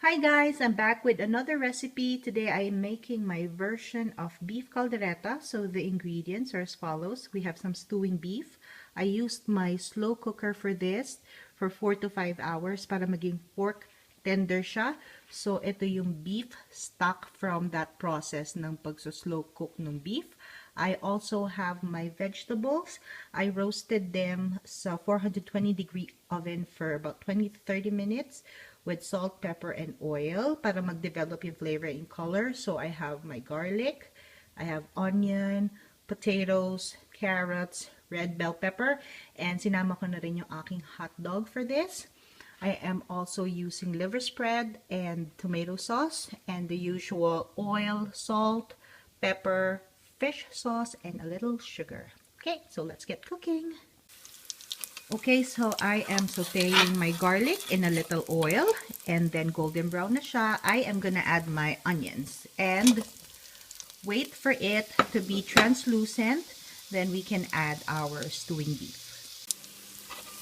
Hi guys, I'm back with another recipe. Today I am making my version of beef caldereta. So the ingredients are as follows. We have some stewing beef. I used my slow cooker for this for 4 to 5 hours para maging pork tender siya. So ito yung beef stock from that process ng pagso-slow cook ng beef. I also have my vegetables. I roasted them sa 420-degree oven for about 20 to 30 minutes with salt, pepper, and oil para mag-develop yung flavor and color. So I have my garlic, I have onion, potatoes, carrots, red bell pepper, and sinama ko na rin yung aking hot dog for this. I am also using liver spread and tomato sauce and the usual oil, salt, pepper, fish sauce, and a little sugar. Okay, so let's get cooking. Okay, so I am sauteing my garlic in a little oil and then golden brown na siya. I am gonna add my onions and wait for it to be translucent. Then we can add our stewing beef.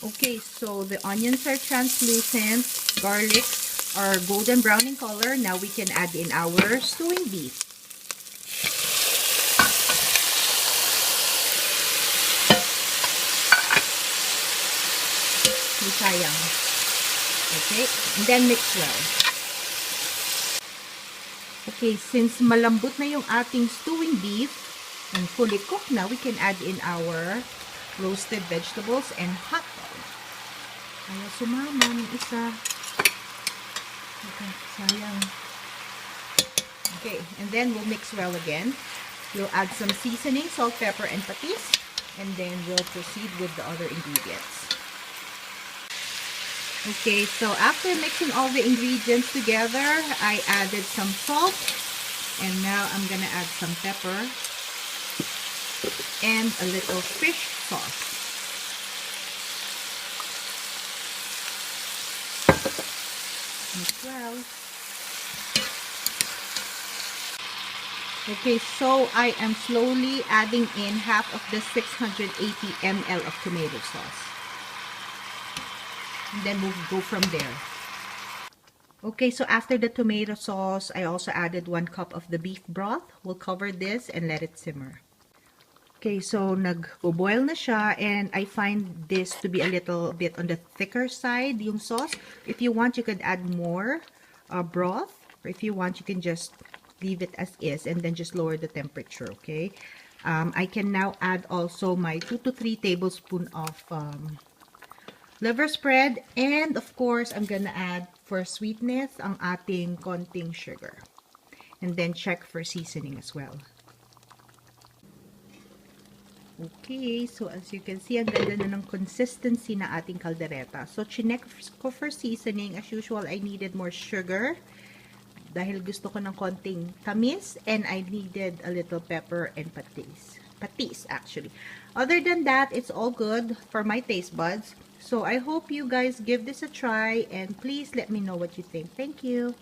Okay, so the onions are translucent, garlics are golden brown in color. Now we can add in our stewing beef. Sayang. Okay, and then mix well. Okay, since malambot na yung ating stewing beef and fully cooked na, we can add in our roasted vegetables and hot dog. Ayaw sumama ng isa. Okay, sayang. Okay, and then we'll mix well again. We'll add some seasoning, salt, pepper, and patis, and then we'll proceed with the other ingredients. Okay, so after mixing all the ingredients together, I added some salt, and now I'm gonna add some pepper and a little fish sauce. Mix well. Okay, so I am slowly adding in half of the 680 ml of tomato sauce. And then we'll go from there. Okay, so after the tomato sauce, I also added 1 cup of the beef broth. We'll cover this and let it simmer. Okay, so nag-boil na siya, and I find this to be a little bit on the thicker side, yung sauce. If you want, you could add more broth, or if you want, you can just leave it as is and then just lower the temperature, okay? I can now add also my 2 to 3 tablespoons of liver spread, and of course, I'm gonna add for sweetness ang ating konting sugar. And then check for seasoning as well. Okay, so as you can see, ang ganda na ng consistency na ating caldereta. So, chinek ko for seasoning. As usual, I needed more sugar dahil gusto ko ng konting tamis, and I needed a little pepper and patis. Patis, actually. Other than that, it's all good for my taste buds. So I hope you guys give this a try, and please let me know what you think. Thank you.